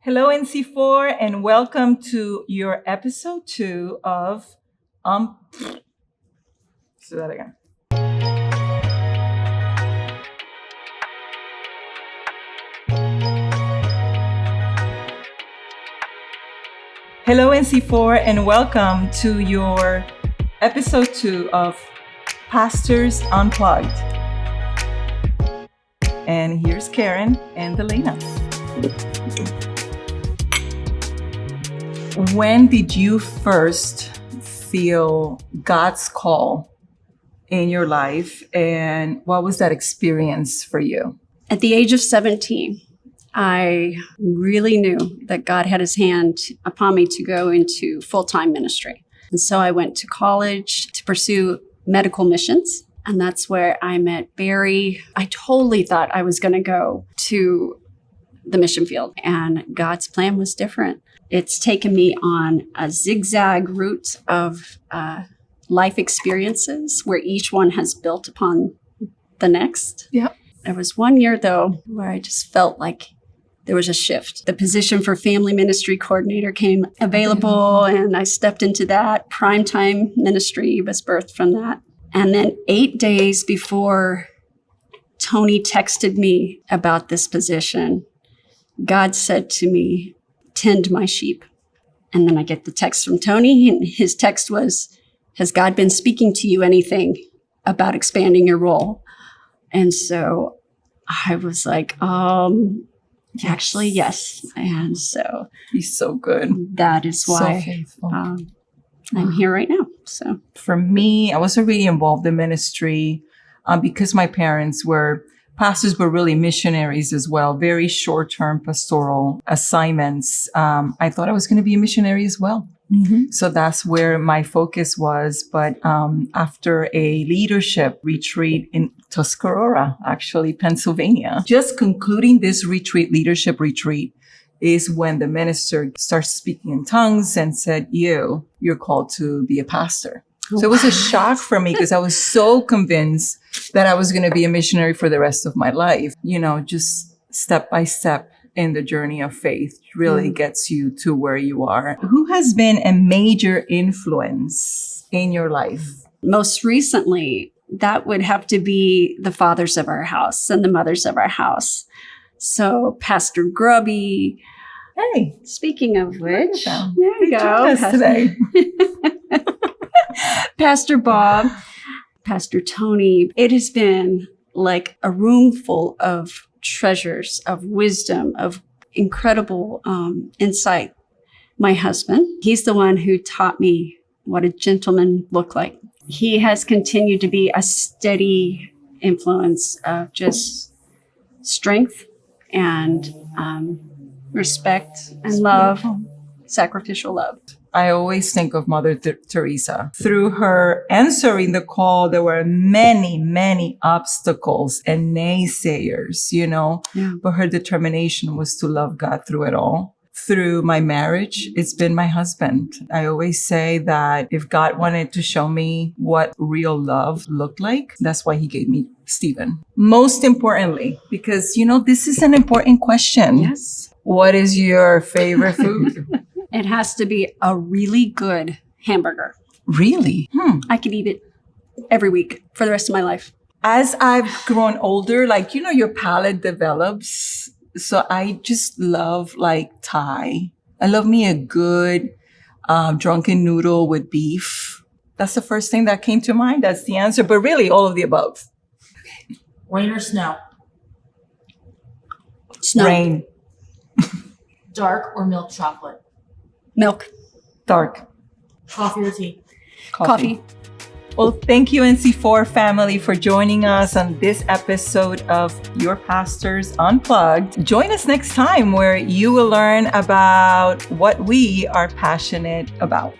Hello, NC4, and welcome to your episode 2 of Let's do that again. Hello, NC4, and welcome to your episode 2 of Pastors Unplugged. And here's Keren and Delaina. When did you first feel God's call in your life, and what was that experience for you? At the age of 17, I really knew that God had his hand upon me to go into full-time ministry. And so I went to college to pursue medical missions. And that's where I met Barry. I totally thought I was going to go to the mission field, and God's plan was different. It's taken me on a zigzag route of life experiences where each one has built upon the next. Yeah. There was one year, though, where I just felt like there was a shift. The position for family ministry coordinator came available, and I stepped into that. Primetime ministry was birthed from that. And then 8 days before Tony texted me about this position, God said to me, "Tend my sheep." And then I get the text from Tony, and his text was, "Has God been speaking to you anything about expanding your role?" And so I was like, actually, yes. And so He's so good. that is why So faithful. I'm here right now. So For me, I was already involved in ministry because my parents were pastors, but really missionaries as well. Very short-term pastoral assignments. I thought I was going to be a missionary as well. mm-hmm. So that's where my focus was. But after a leadership retreat in Tuscarora, actually, Pennsylvania, just concluding this leadership retreat, is when the minister starts speaking in tongues and said, you're called to be a pastor. So it was a shock for me because I was so convinced that I was going to be a missionary for the rest of my life. You know, just step by step in the journey of faith really gets you to where you are. Who has been a major influence in your life? Most recently, that would have to be the fathers of our house and the mothers of our house. So Pastor Grubby. Hey, Speaking of which, there you go. us today. Pastor Bob, Pastor Tony. It has been like a room full of treasures, of wisdom, of incredible insight. My husband, he's the one who taught me what a gentleman looked like. He has continued to be a steady influence of just strength and respect and love, sacrificial love. I always think of Mother Teresa. Through her answering the call, there were many, many obstacles and naysayers, but her determination was to love God through it all. Through my marriage, it's been my husband. I always say that if God wanted to show me what real love looked like, that's why he gave me Stephen. Most importantly, because, this is an important question. Yes. What is your favorite food? It has to be a really good hamburger. Really? I could eat it every week for the rest of my life. As I've grown older, your palate develops. So I just love Thai. I love me a good drunken noodle with beef. That's the first thing that came to mind. That's the answer. But really, all of the above. Rain or snow? Snow. Rain. Dark or milk chocolate? Milk. Dark. Coffee or tea? Coffee. Well, thank you, NC4 family, for joining us on this episode of Your Pastors Unplugged. Join us next time where you will learn about what we are passionate about.